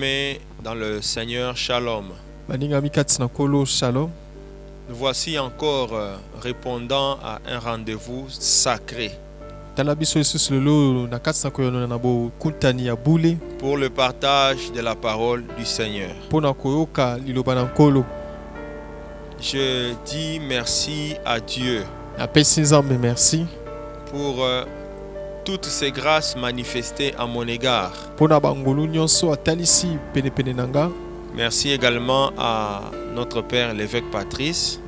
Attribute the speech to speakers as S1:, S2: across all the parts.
S1: Bien-aimés dans le Seigneur, Shalom.
S2: Shalom.
S1: Nous voici encore répondant à un rendez-vous sacré pour le partage de la parole du Seigneur. Je dis merci à Dieu pour toutes ces grâces manifestées à mon égard. Merci également à notre Père l'évêque Patrice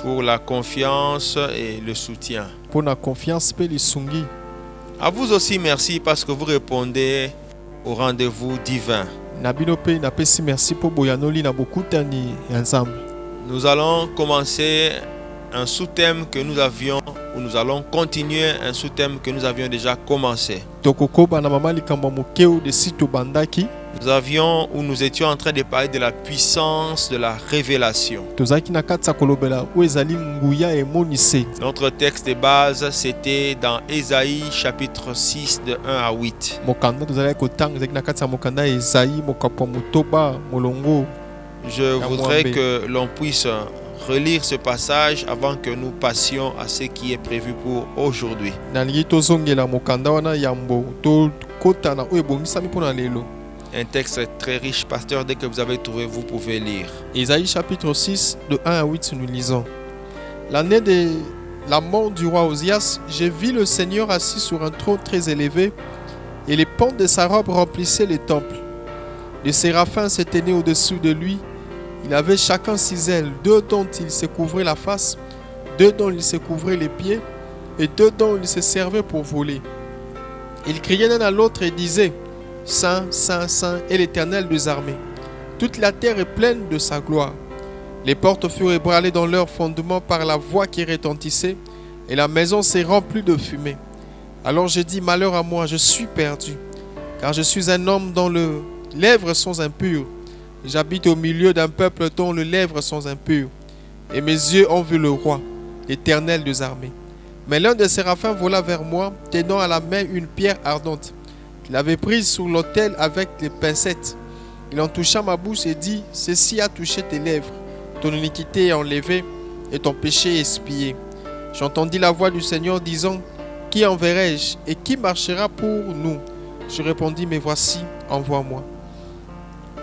S1: pour la confiance et le soutien. À vous aussi merci parce que vous répondez au rendez-vous divin. Nous allons commencer un sous-thème que nous avions, ou nous allons continuer un sous-thème que nous avions déjà commencé. Nous étions en train de parler de la puissance de la révélation. Notre texte de base, c'était dans Ésaïe chapitre 6 de 1 à 8. Je voudrais que l'on puisse relire ce passage avant que nous passions à ce qui est prévu pour aujourd'hui. Un texte très riche, pasteur. Dès que vous avez trouvé, vous pouvez lire.
S2: Ésaïe chapitre 6, de 1 à 8, nous lisons. L'année de la mort du roi Osias, j'ai vu le Seigneur assis sur un trône très élevé, et les pans de sa robe remplissaient le temple. Les séraphins se tenaient au-dessus de lui. Il avait chacun 6 ailes, 2 dont il se couvrait la face, 2 dont il se couvrait les pieds, et 2 dont il se servait pour voler. Il criait l'un à l'autre et disait: Saint, Saint, Saint est l'Éternel des armées. Toute la terre est pleine de sa gloire. Les portes furent ébranlées dans leur fondement par la voix qui retentissait, et la maison s'est remplie de fumée. Alors j'ai dit: malheur à moi, je suis perdu, car je suis un homme dont les lèvres sont impures. J'habite au milieu d'un peuple dont les lèvres sont impures, et mes yeux ont vu le roi, l'Éternel des armées. Mais l'un des séraphins vola vers moi, tenant à la main une pierre ardente. Il avait prise sur l'autel avec les pincettes. Il en toucha ma bouche et dit: ceci a touché tes lèvres. Ton iniquité est enlevée et ton péché est expié. J'entendis la voix du Seigneur disant: qui enverrai-je et qui marchera pour nous? Je répondis: mais voici, envoie-moi.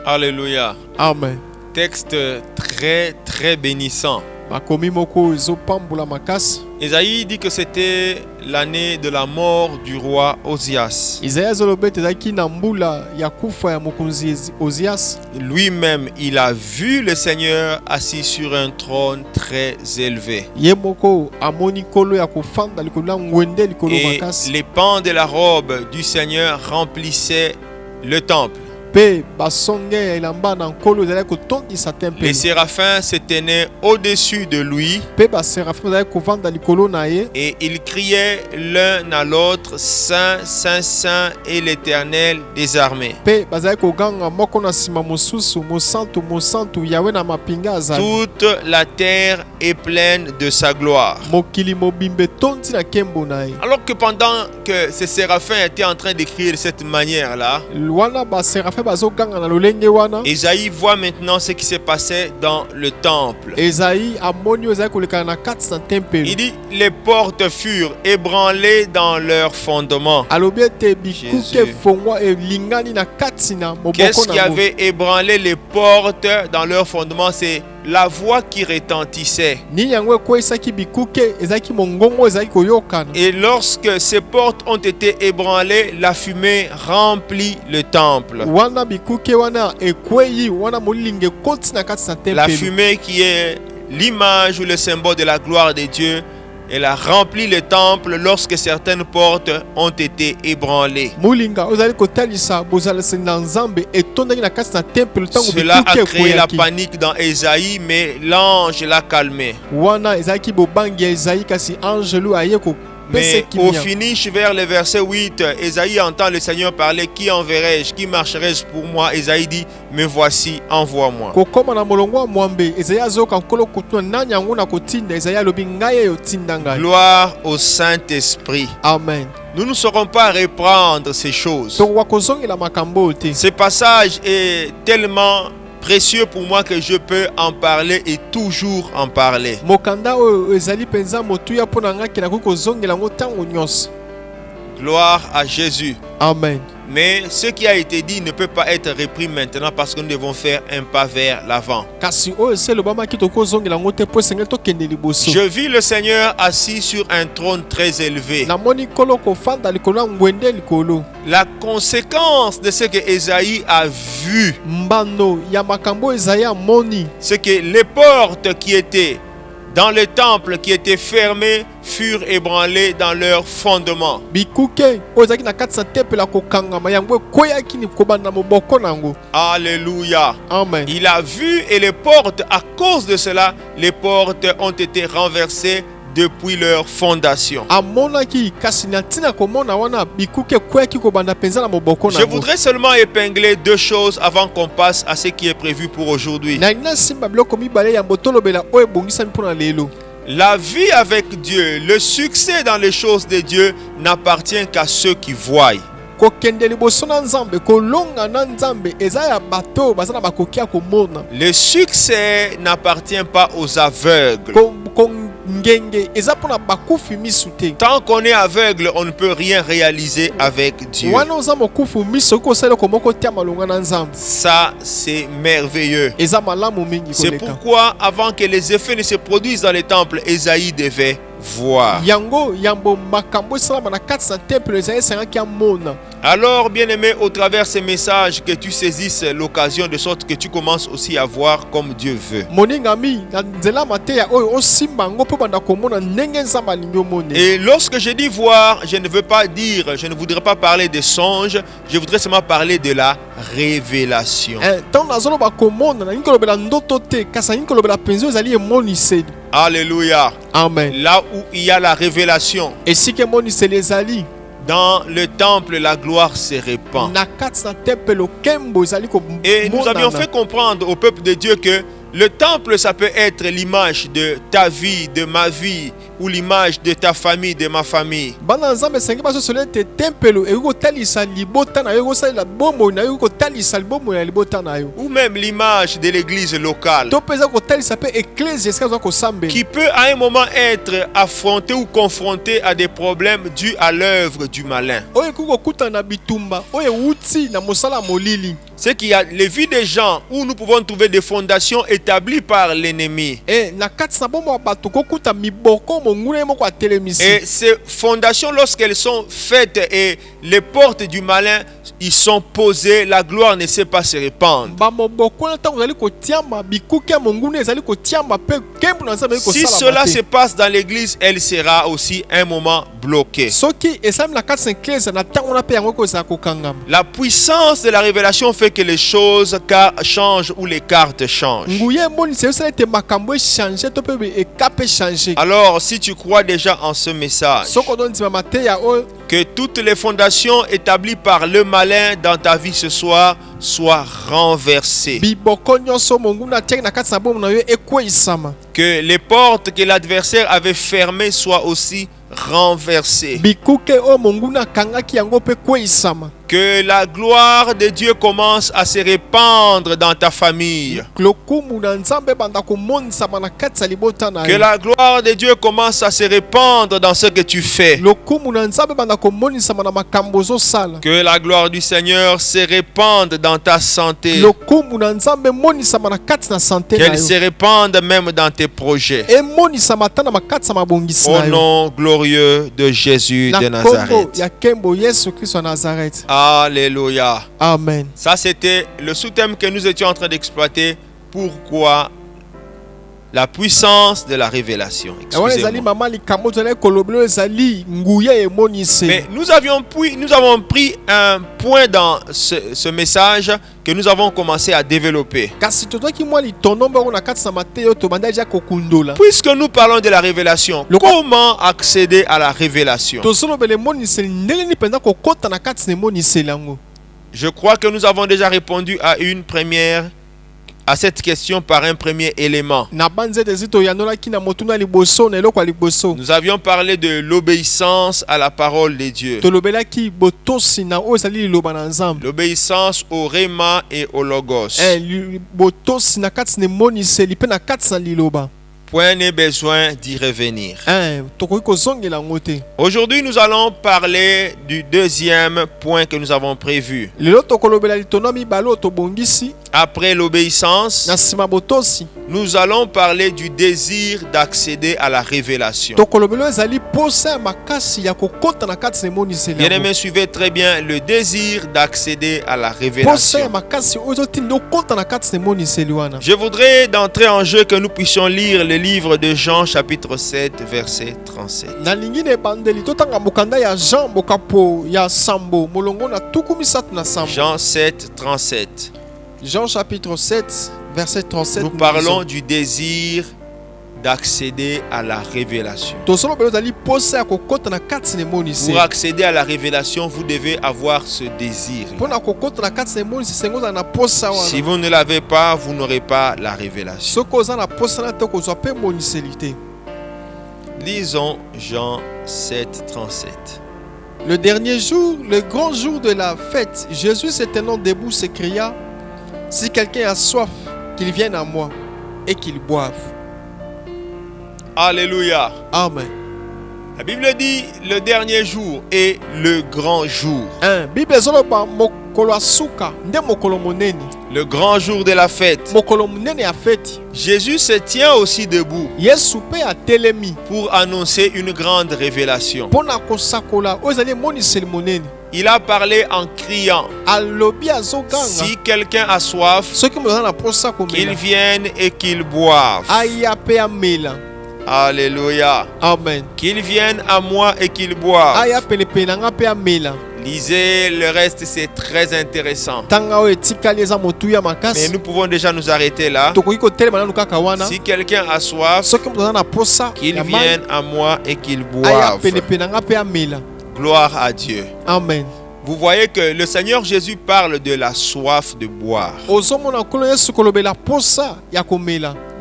S1: Alléluia.
S2: Amen.
S1: Texte très très bénissant. Ésaïe dit que c'était l'année de la mort du roi Osias. Lui-même, il a vu le Seigneur assis sur un trône très élevé. Et les pans de la robe du Seigneur remplissaient le temple. Les séraphins se tenaient au-dessus de lui et ils criaient l'un à l'autre: Saint, Saint, Saint est l'Éternel des armées. Toute la terre est pleine de sa gloire. Alors que pendant que ces séraphins étaient en train d'écrire de cette manière-là, Ésaïe voit maintenant ce qui s'est passé dans le temple. Il dit: les portes furent ébranlées dans leur fondement. Qu'est-ce qui avait ébranlé les portes dans leur fondement? C'est la voix qui retentissait. Et lorsque ces portes ont été ébranlées, la fumée remplit le temple. La fumée qui est l'image ou le symbole de la gloire de Dieu, elle a rempli le temple lorsque certaines portes ont été ébranlées. Cela a créé la panique dans Ésaïe, mais l'ange l'a calmé. Mais au finish, vers le verset 8, Ésaïe entend le Seigneur parler. Qui enverrai-je? Qui marcherai-je pour moi? Ésaïe dit, me voici, envoie-moi. Gloire au Saint-Esprit.
S2: Amen.
S1: Nous ne saurons pas reprendre ces choses. Ce passage est tellement précieux pour moi que je peux en parler et toujours en parler. Gloire à Jésus.
S2: Amen.
S1: Mais ce qui a été dit ne peut pas être repris maintenant parce que nous devons faire un pas vers l'avant. Je vis le Seigneur assis sur un trône très élevé. La conséquence de ce que Ésaïe a vu, c'est que les portes qui étaient dans le temple qui étaient fermés furent ébranlés dans leur fondement. Alléluia.
S2: Amen.
S1: Il a vu et les portes, à cause de cela, les portes ont été renversées depuis leur fondation. Je voudrais seulement épingler deux choses avant qu'on passe à ce qui est prévu pour aujourd'hui. La vie avec Dieu, le succès dans les choses de Dieu n'appartient qu'à ceux qui voient. Le succès n'appartient pas aux aveugles. Tant qu'on est aveugle, on ne peut rien réaliser avec Dieu. Ça, c'est merveilleux. C'est pourquoi, avant que les effets ne se produisent dans les temples, Ésaïe devait voir. Alors, bien-aimé, au travers de ces messages, que tu saisisses l'occasion de sorte que tu commences aussi à voir comme Dieu veut. Et lorsque je dis voir, je ne voudrais pas parler de songes, je voudrais seulement parler de la révélation. Alléluia.
S2: Amen.
S1: Là où il y a la révélation, dans le temple, la gloire se répand. Et nous avions fait comprendre au peuple de Dieu que le temple, ça peut être l'image de ta vie, de ma vie, ou l'image de ta famille, de ma famille. Ou même l'image de l'église locale, qui peut à un moment être affrontée ou confrontée à des problèmes dus à l'œuvre du malin. C'est qu'il y a les vies des gens où nous pouvons trouver des fondations établies par l'ennemi. Et ces fondations, lorsqu'elles sont faites et les portes du malin y sont posées, la gloire ne sait pas se répandre. Si cela se passe dans l'église, elle sera aussi un moment bloquée. La puissance de la révélation fait que les choses changent ou les cartes changent. Alors, si tu crois déjà en ce message, que toutes les fondations établies par le malin dans ta vie ce soir soient renversées. Que les portes que l'adversaire avait fermées soient aussi renversées. Que la gloire de Dieu commence à se répandre dans ta famille. Que la gloire de Dieu commence à se répandre dans ce que tu fais. Que la gloire du Seigneur se répande dans ta santé. Qu'elle se répande même dans tes projets. Au nom glorieux de Jésus de Nazareth. Alléluia.
S2: Amen.
S1: Ça, c'était le sous-thème que nous étions en train d'exploiter. Pourquoi La puissance de la révélation. Excusez-moi. Mais nous avons pris un point dans ce message que nous avons commencé à développer. Puisque nous parlons de la révélation, comment accéder à la révélation? Je crois que nous avons déjà répondu à cette question par un premier élément. Nous avions parlé de l'obéissance à la parole de Dieu. L'obéissance au Réma et au Logos. Point n'est besoin d'y revenir. Aujourd'hui, nous allons parler du deuxième point que nous avons prévu. Après l'obéissance, nous allons parler du désir d'accéder à la révélation. Bien-aimés, suivez très bien le désir d'accéder à la révélation. Je voudrais d'entrer en jeu que nous puissions lire le livre de Jean chapitre 7 verset 37. Jean 7, 37.
S2: Jean chapitre 7 verset 37.
S1: Nous parlons du désir d'accéder à la révélation. Pour accéder à la révélation, vous devez avoir ce désir. Si vous ne l'avez pas, vous n'aurez pas la révélation. Lisons Jean 7, 37.
S2: Le dernier jour, le grand jour de la fête, Jésus se tenant debout s'écria: si quelqu'un a soif, qu'il vienne à moi et qu'il boive.
S1: Alléluia.
S2: Amen.
S1: La Bible dit le dernier jour et le grand jour. Le grand jour de la fête. Jésus se tient aussi debout pour annoncer une grande révélation. Il a parlé en criant: si quelqu'un a soif, qu'il vienne et qu'il boive. Alléluia.
S2: Amen.
S1: Qu'il vienne à moi et qu'il boive. Lisez le reste, c'est très intéressant. Mais nous pouvons déjà nous arrêter là. Si quelqu'un a soif, qu'il vienne à moi et qu'il boive. Gloire à Dieu.
S2: Amen.
S1: Vous voyez que le Seigneur Jésus parle de la soif de boire.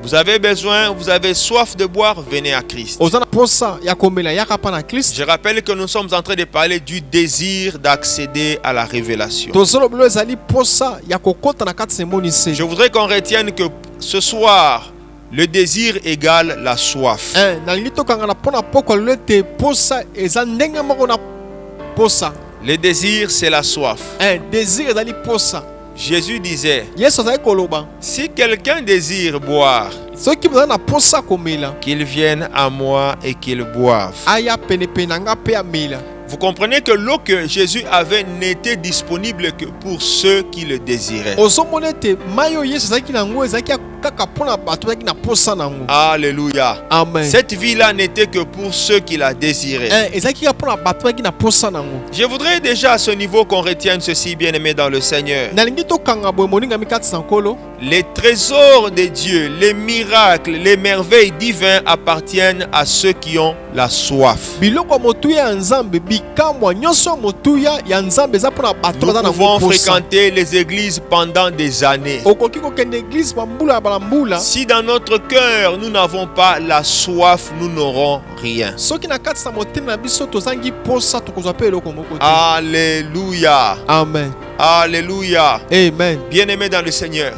S1: Vous avez besoin, vous avez soif de boire, venez à Christ. Je rappelle que nous sommes en train de parler du désir d'accéder à la révélation. Je voudrais qu'on retienne que ce soir, le désir égale la soif. Le désir, c'est la soif. Jésus disait: si quelqu'un désire boire, qu'il vienne à moi et qu'il boive. Vous comprenez que l'eau que Jésus avait n'était disponible que pour ceux qui le désiraient. Alléluia.
S2: Amen.
S1: Cette vie-là n'était que pour ceux qui la désiraient. Je voudrais déjà à ce niveau qu'on retienne ceci, bien-aimé dans le Seigneur. Les trésors de Dieu, les miracles, les merveilles divines appartiennent à ceux qui ont la soif. Nous pouvons fréquenter les églises pendant des années. Si dans notre cœur nous n'avons pas la soif, nous n'aurons rien. Alléluia.
S2: Amen.
S1: Alléluia.
S2: Amen.
S1: Bien-aimé dans le Seigneur,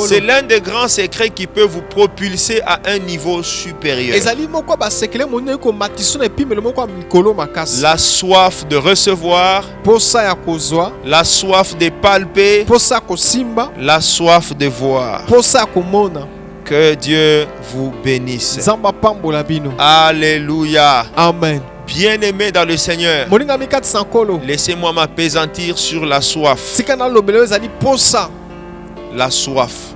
S1: c'est l'un des grands secrets qui peut vous propulser à un niveau supérieur. La soif de recevoir, la soif de palper, la soif de voir. Que Dieu vous bénisse. Alléluia.
S2: Amen.
S1: Bien-aimé dans le Seigneur, laissez-moi m'appesantir sur la soif. La soif.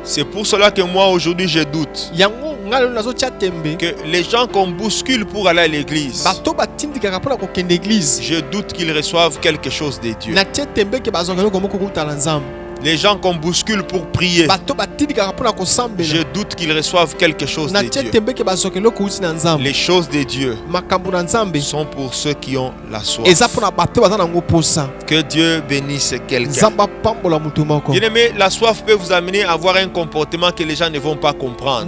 S1: C'est pour cela que moi aujourd'hui je doute que les gens qu'on bouscule pour aller à l'église, je doute qu'ils reçoivent quelque chose de Dieu. Les gens qu'on bouscule pour prier, je doute qu'ils reçoivent quelque chose de Dieu. Les choses de Dieu sont pour ceux qui ont la soif. Que Dieu bénisse quelqu'un. Bien-aimé, la soif peut vous amener à avoir un comportement que les gens ne vont pas comprendre.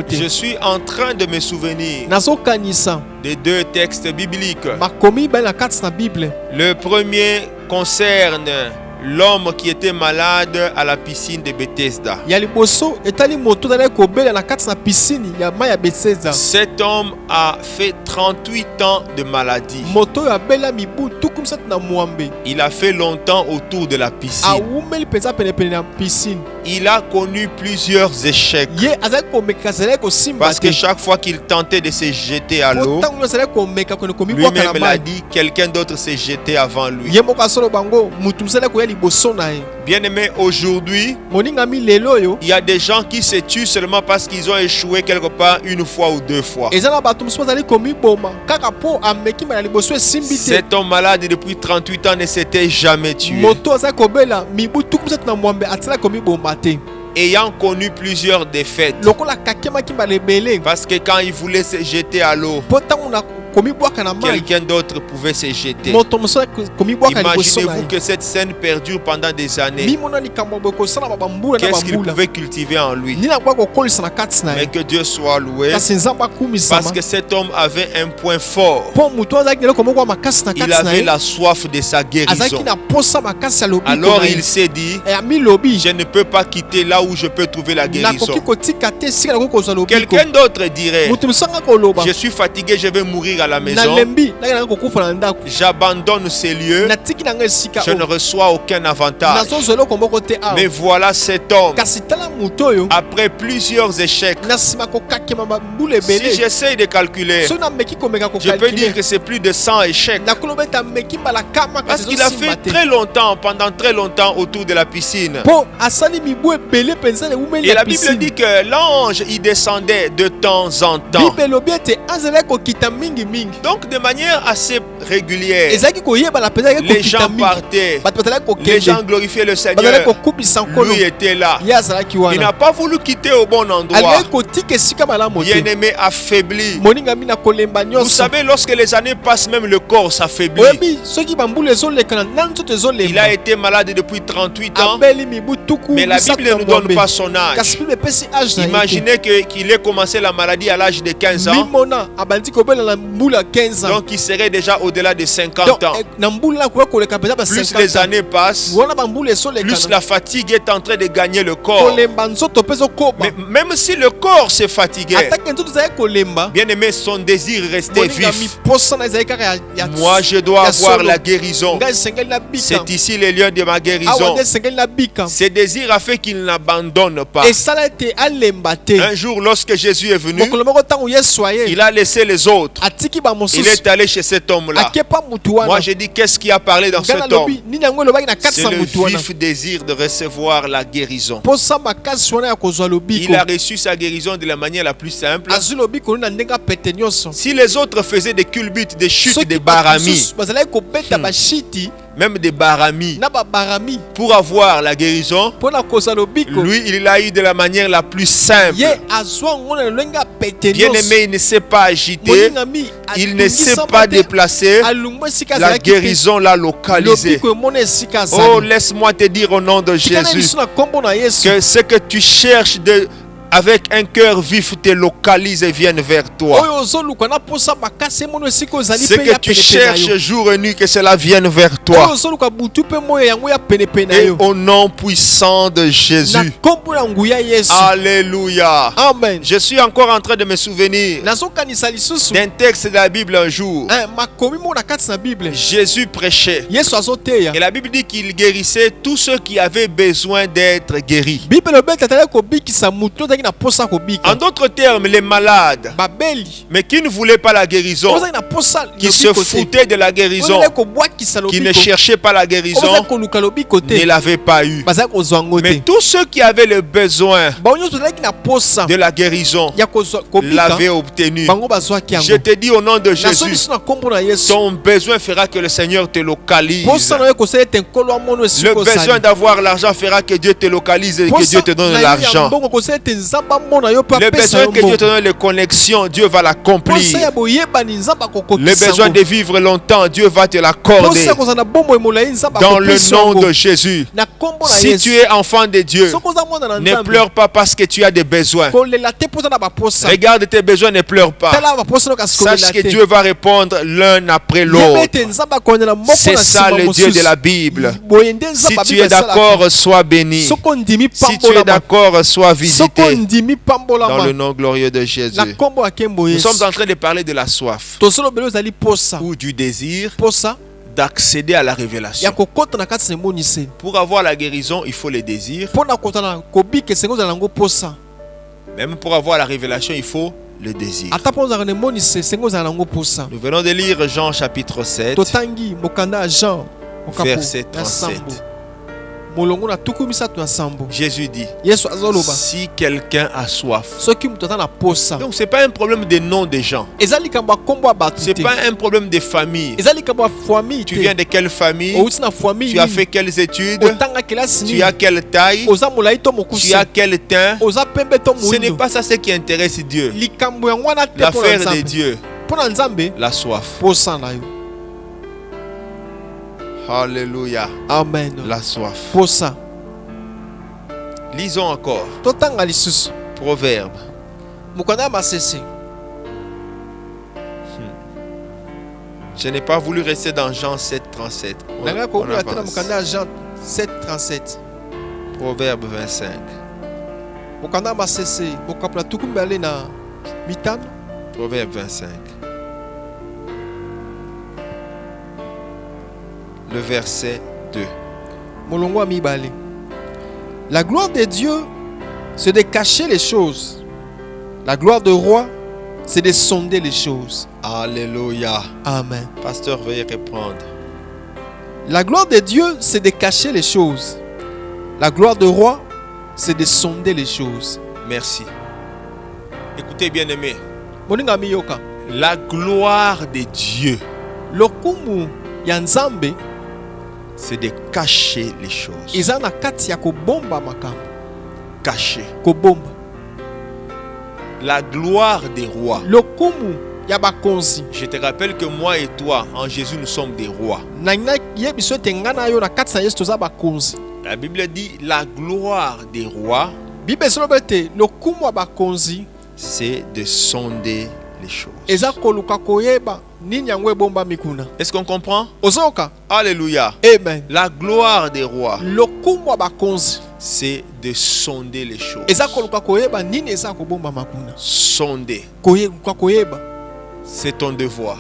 S1: Je suis en train de me souvenir de deux textes bibliques. Le premier concerne l'homme qui était malade à la piscine de Bethesda. Cet homme a fait 38 ans de maladie. Il a fait longtemps autour de la piscine. Il a connu plusieurs échecs. Parce que chaque fois qu'il tentait de se jeter à l'eau, lui-même l'a dit, quelqu'un d'autre s'est jeté avant lui. Bien aimé, aujourd'hui, il y a des gens qui se tuent seulement parce qu'ils ont échoué quelque part une fois ou deux fois. Cet homme malade depuis 38 ans ne s'était jamais tué. Ayant connu plusieurs défaites. Parce que quand il voulait se jeter à l'eau, quelqu'un d'autre pouvait se jeter. Imaginez-vous que cette scène perdure pendant des années. Qu'est-ce qu'il pouvait cultiver en lui? Mais que Dieu soit loué, parce que cet homme avait un point fort. Il avait la soif de sa guérison. Alors il s'est dit, je ne peux pas quitter là où je peux trouver la guérison. Quelqu'un d'autre dirait, je suis fatigué, je vais mourir à la maison. J'abandonne ces lieux. Je ne reçois aucun avantage. Mais voilà cet homme, après plusieurs échecs, si j'essaie de calculer, je peux dire que c'est plus de 100 échecs. Parce qu'il a fait très longtemps, pendant très longtemps autour de la piscine. Et la Bible dit que l'ange y descendait de temps en temps. Donc de manière assez régulière, les gens partaient, les gens glorifiaient le Seigneur. Lui était là. Il n'a pas voulu quitter au bon endroit. Bien-aimé, affaibli. Vous savez, lorsque les années passent, même le corps s'affaiblit. Il a été malade depuis 38 ans, mais la Bible ne nous donne pas son âge. Imaginez qu'il ait commencé la maladie à l'âge de 15 ans. Donc il serait déjà au-delà de 50 ans. Plus les années passent, plus la fatigue est en train de gagner le corps. Mais même si le corps s'est fatigué, bien aimé, son désir restait vif. Moi je dois avoir la guérison. C'est ici le lieu de ma guérison. Ce désir a fait qu'il n'abandonne pas. Un jour lorsque Jésus est venu, il a laissé les autres. Il est allé chez cet homme-là. Moi je dis, qu'est-ce qui a parlé dans cet homme? C'est le vif désir de recevoir la guérison. Il a reçu sa guérison de la manière la plus simple. Si les autres faisaient des culbutes, des chutes, des baramis, même des baramis, pour avoir la guérison, lui il l'a eu de la manière la plus simple. Bien aimé, il ne s'est pas agité, il ne s'est pas déplacé, la guérison l'a localisé. Oh, laisse-moi te dire au nom de Jésus que ce que tu cherches avec un cœur vif te localise et vienne vers toi. Ce que tu cherches jour et nuit, que cela vienne vers toi. Et au nom puissant de Jésus. Alléluia. Amen. Je suis encore en train de me souvenir d'un texte de la Bible un jour. Jésus prêchait. Et la Bible dit qu'il guérissait tous ceux qui avaient besoin d'être guéris. En d'autres termes, les malades, mais qui ne voulaient pas la guérison, qui se foutaient de la guérison, qui ne cherchaient pas la guérison, ne l'avaient pas eu. Mais tous ceux qui avaient le besoin de la guérison l'avaient obtenu. Je te dis au nom de Jésus, ton besoin fera que le Seigneur te localise. Le besoin d'avoir l'argent fera que Dieu te localise et que Dieu te donne l'argent. Le besoin que Dieu te donne les connexions, Dieu va l'accomplir. Le besoin de vivre longtemps, Dieu va te l'accorder. Dans le nom de Jésus. Si tu es enfant de Dieu, ne pleure pas parce que tu as des besoins. Regarde tes besoins, ne pleure pas. Sache que Dieu va répondre l'un après l'autre. C'est ça le Dieu de la Bible. Si tu es d'accord, sois béni. Si tu es d'accord, sois visité. Dans le nom glorieux de Jésus. Nous sommes en train de parler de la soif ou du désir d'accéder à la révélation. Pour avoir la guérison, il faut le désir. Même pour avoir la révélation, il faut le désir. Nous venons de lire Jean chapitre 7, verset 37. Jésus dit, si quelqu'un a soif. Donc ce n'est pas un problème de nom des gens. Ce n'est pas un problème de famille. Tu viens de quelle famille? Tu as fait quelles études? Tu as quelle taille? Tu as quel teint? Ce n'est pas ça ce qui intéresse Dieu. L'affaire de Dieu, la soif. Alléluia.
S2: Amen.
S1: La soif.
S2: Pour ça.
S1: Lisons encore. Proverbe. Je n'ai pas voulu rester dans Jean 7:37.
S2: Jean 7:37.
S1: Proverbe 25. Proverbe 25. Le verset 2.
S2: La gloire de Dieu, c'est de cacher les choses. La gloire de roi, c'est de sonder les choses.
S1: Alléluia.
S2: Amen.
S1: Pasteur, veuillez répondre.
S2: La gloire de Dieu, c'est de cacher les choses. La gloire de roi, c'est de sonder les choses.
S1: Merci. Écoutez, bien-aimés. La gloire de Dieu, c'est de cacher les choses. Cacher. La gloire des rois. Je te rappelle que moi et toi, en Jésus, nous sommes des rois. La Bible dit la gloire des rois, c'est de sonder les choses. Est-ce qu'on comprend? Alléluia.
S2: Amen.
S1: La gloire des rois, c'est de sonder les choses. Sonder. C'est ton devoir.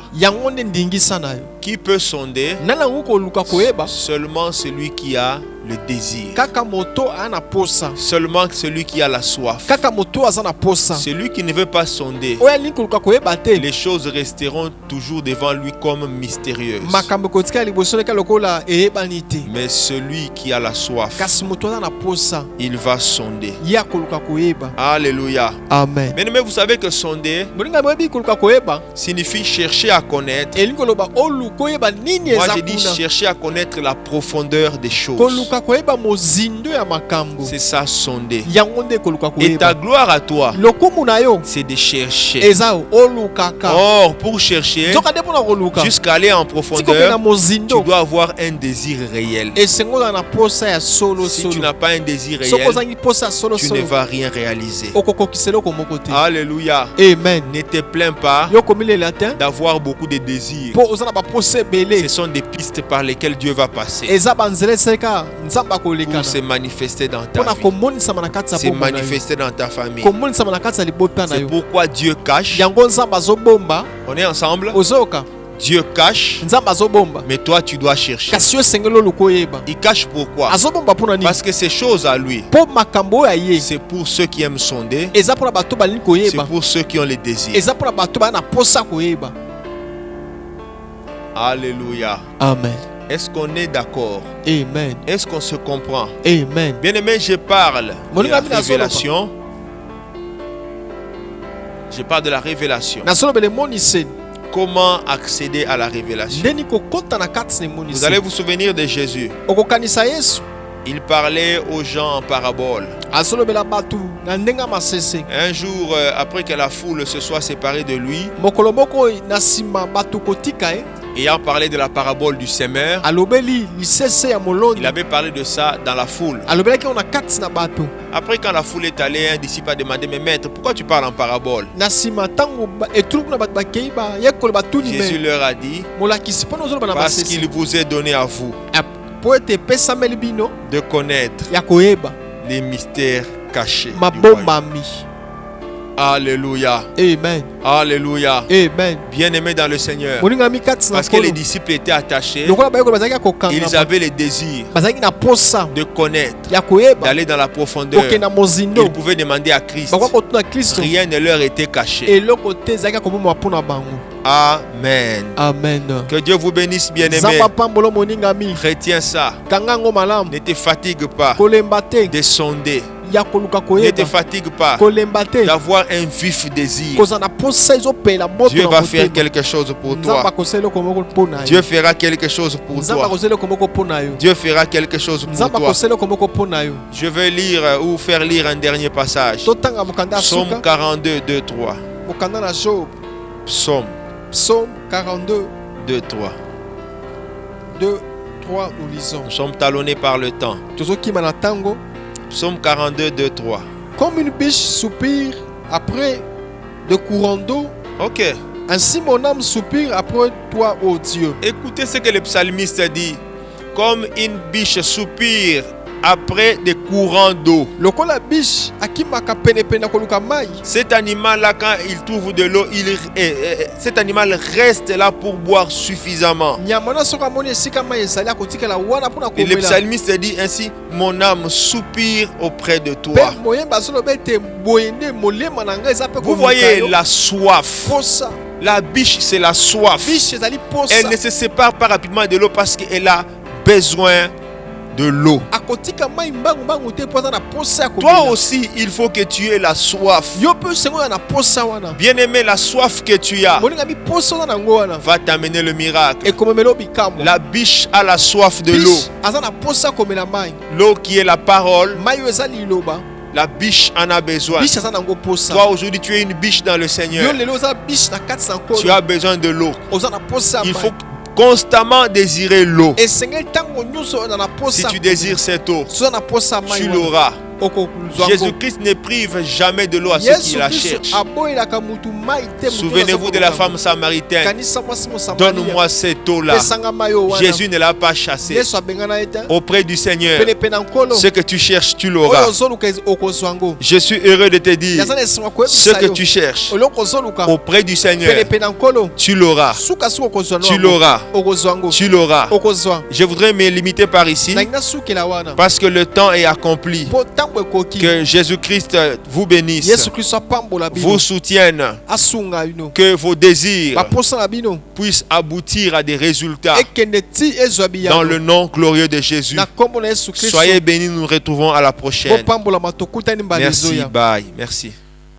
S1: Qui peut sonder? Seulement celui qui a le désir. Seulement celui qui a la soif. Celui qui ne veut pas sonder, les choses resteront toujours devant lui comme mystérieuses. Mais celui qui a la soif, il va sonder. Alléluia.
S2: Amen.
S1: Mais vous savez que sonder signifie chercher à connaître. Moi j'ai dit chercher à connaître la profondeur des choses. C'est ça, sonder. Et ta gloire à toi, c'est de chercher. Or, pour chercher, jusqu'à aller en profondeur, tu dois avoir un désir réel. Si tu n'as pas un désir réel, tu ne vas rien réaliser. Alléluia.
S2: Amen.
S1: Ne te plains pas d'avoir beaucoup de désirs. Ce sont des pistes par lesquelles Dieu va passer pour se manifester dans ta vie, se manifester dans ta famille. C'est pourquoi Dieu cache. On est ensemble. Dieu cache, mais toi tu dois chercher. Il cache pourquoi? Parce que ces choses à lui, c'est pour ceux qui aiment sonder, c'est pour ceux qui ont les désirs. Alléluia.
S2: Amen.
S1: Est-ce qu'on est d'accord?
S2: Amen.
S1: Est-ce qu'on se comprend?
S2: Amen.
S1: Bien-aimé, je parle de la révélation. Je parle de la révélation. Comment accéder à la révélation? Vous allez vous souvenir de Jésus. Il parlait aux gens en parabole. Un jour, après que la foule se soit séparée de lui, ayant parlé de la parabole du semeur, il avait parlé de ça dans la foule. Après, quand la foule est allée, un disciple a demandé: mais maître, pourquoi tu parles en parabole? Jésus leur a dit: parce qu'il vous est donné à vous de connaître les mystères cachés. Alléluia.
S2: Amen.
S1: Alléluia.
S2: Amen.
S1: Bien-aimés dans le Seigneur. Parce que les disciples étaient attachés. Ils avaient le désir de connaître, d'aller dans la profondeur. Ils pouvaient demander à Christ. Rien ne leur était caché. Amen.
S2: Amen.
S1: Que Dieu vous bénisse, bien-aimés. Retiens ça. Ne te fatigue pas de sonder. Ne te fatigue pas d'avoir un vif désir. Dieu va faire quelque chose pour toi. Dieu fera quelque chose pour toi. Dieu fera quelque chose pour toi. Je vais lire ou faire lire un dernier passage. Psaume 42, 2, 3.
S2: Psaume 42,
S1: 2, 3.
S2: 2, 3, nous lisons.
S1: Nous sommes talonnés par le temps. Psaume 42, 2, 3.
S2: Comme une biche soupire après de courants d'eau,
S1: ok,
S2: ainsi mon âme soupire après toi, ô Dieu.
S1: Écoutez ce que le psalmiste dit. Comme une biche soupire après des courants d'eau. Cet animal-là, quand il trouve de l'eau, cet animal reste là pour boire suffisamment. Et le psalmiste dit ainsi: mon âme soupire auprès de toi. Vous voyez la soif. La biche, c'est la soif. Elle ne se sépare pas rapidement de l'eau parce qu'elle a besoin de l'eau. Toi aussi, il faut que tu aies la soif. Bien-aimé, la soif que tu as va t'amener le miracle. La biche a la soif de l'eau. L'eau qui est la parole. La biche en a besoin. Toi aujourd'hui, tu es une biche dans le Seigneur. Tu as besoin de l'eau. Il faut constamment désirer l'eau. Si tu désires cette eau, tu l'auras. Jésus-Christ ne prive jamais de l'eau à ceux qui la cherchent. Souvenez-vous de la femme samaritaine. Donne-moi cette eau-là. Jésus ne l'a pas chassée. Auprès du Seigneur, ce que tu cherches, tu l'auras. Je suis heureux de te dire, ce que tu cherches auprès du Seigneur, tu l'auras. Tu l'auras. Tu l'auras. Je voudrais me limiter par ici parce que le temps est accompli. Que Jésus-Christ vous bénisse, vous soutienne, que vos désirs puissent aboutir à des résultats dans le nom glorieux de Jésus. Soyez bénis, nous nous retrouvons à la prochaine. Merci, bye, merci.